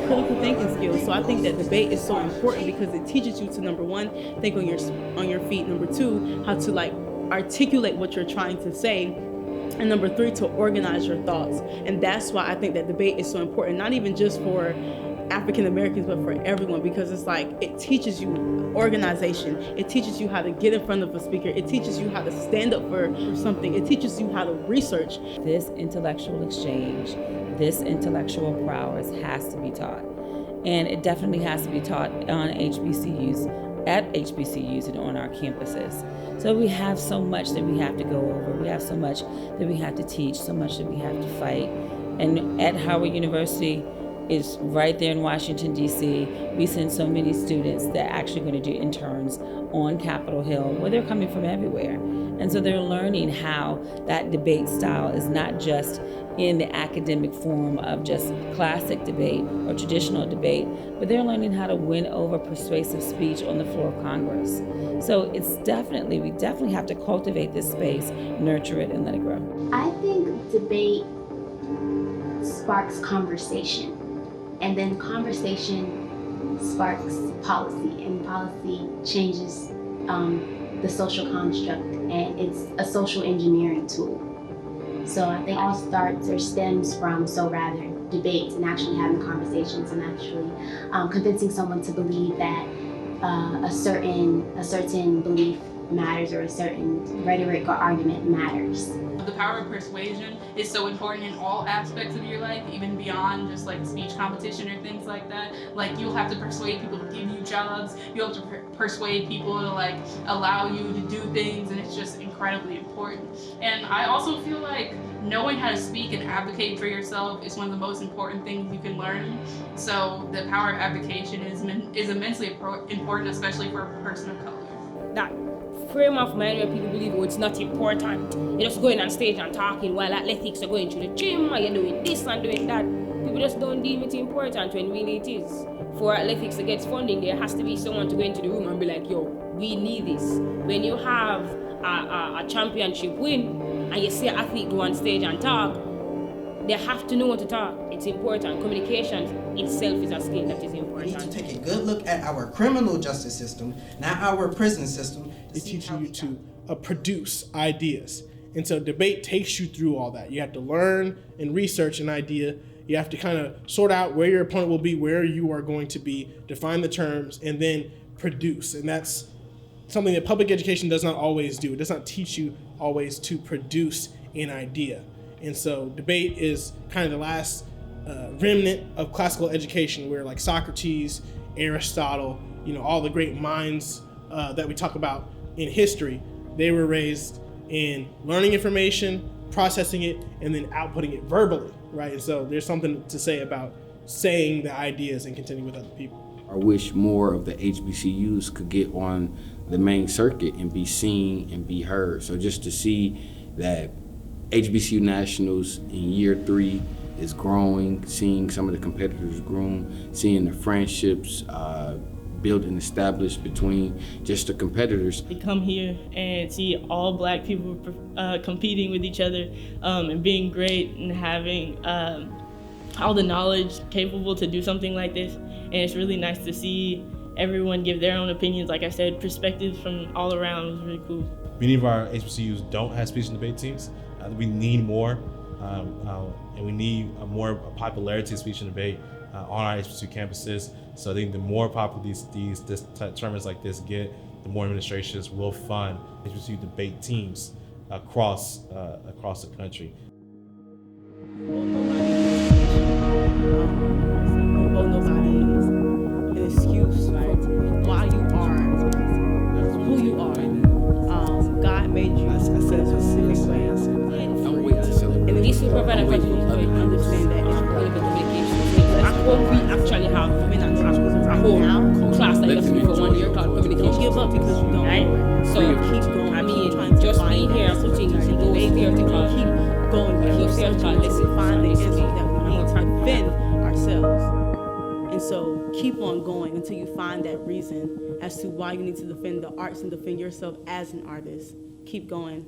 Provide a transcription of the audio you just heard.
critical thinking skills. So I think that debate is so important because it teaches you to, number one, think on your feet. Number two, how to like articulate what you're trying to say. And number three, to organize your thoughts. And that's why I think that debate is so important, not even just for African Americans, but for everyone, because it's like it teaches you organization. It teaches you how to get in front of a speaker. It teaches you how to stand up for something. It teaches you how to research. This intellectual exchange, this intellectual prowess has to be taught. And it definitely has to be taught on HBCUs, at HBCUs and on our campuses. So we have so much that we have to go over. We have so much that we have to teach, so much that we have to fight. And at Howard University, is right there in Washington, D.C. We send so many students that are actually going to do interns on Capitol Hill, where they're coming from everywhere. And so they're learning how that debate style is not just in the academic form of just classic debate or traditional debate, but they're learning how to win over persuasive speech on the floor of Congress. So we definitely have to cultivate this space, nurture it, and let it grow. I think debate sparks conversation. And then conversation sparks policy, and policy changes the social construct, and it's a social engineering tool. So I think all starts or stems from, debates and actually having conversations and actually convincing someone to believe that a certain belief matters, or a certain rhetoric or argument matters. The power of persuasion is so important in all aspects of your life, even beyond just like speech competition or things like that. Like you'll have to persuade people to give you jobs, you'll have to persuade people to like allow you to do things, and it's just incredibly important. And I also feel like knowing how to speak and advocate for yourself is one of the most important things you can learn. So the power of advocation is immensely important, especially for a person of color. That frame of mind where people believe, oh, it's not important. You're just going on stage and talking while athletics are going to the gym, or you're doing this and doing that. People just don't deem it important when really it is. For athletics to get funding, there has to be someone to go into the room and be like, yo, we need this. When you have a championship win and you see an athlete go on stage and talk, they have to know what to talk. It's important. Communication itself is a skill that is important. We need to take a good look at our criminal justice system, not our prison system. It teaches you to produce ideas. And so debate takes you through all that. You have to learn and research an idea. You have to kind of sort out where your opponent will be, where you are going to be, define the terms, and then produce. And that's something that public education does not always do. It does not teach you always to produce an idea. And so debate is kind of the last remnant of classical education, where like Socrates, Aristotle, all the great minds that we talk about in history, they were raised in learning information, processing it, and then outputting it verbally, right? And so there's something to say about saying the ideas and contending with other people. I wish more of the HBCUs could get on the main circuit and be seen and be heard. So just to see that HBCU Nationals in year 3 is growing, seeing some of the competitors groom, seeing the friendships built and established between just the competitors. To come here and see all Black people competing with each other and being great and having all the knowledge capable to do something like this. And it's really nice to see everyone give their own opinions. Like I said, perspectives from all around was really cool. Many of our HBCUs don't have speech and debate teams. We need more, and we need more popularity of speech and debate on our HBCU campuses. So I think the more popular these tournaments like this get, the more administrations will fund HBCU debate teams across the country. An excuse for why you are who you are. God made you in a specific way. And this will provide a platform for you to understand that it's really good communication. At home, we actually have a whole class that you have to do for 1 year called communication. Don't give up because you don't. Right? So keep going. I mean, just being here and putting those theoretical, keep going with those theoretical lessons, find the answer that we need to defend ourselves. And so keep on going until you find that reason as to why you need to defend the arts and defend yourself as an artist. Keep going.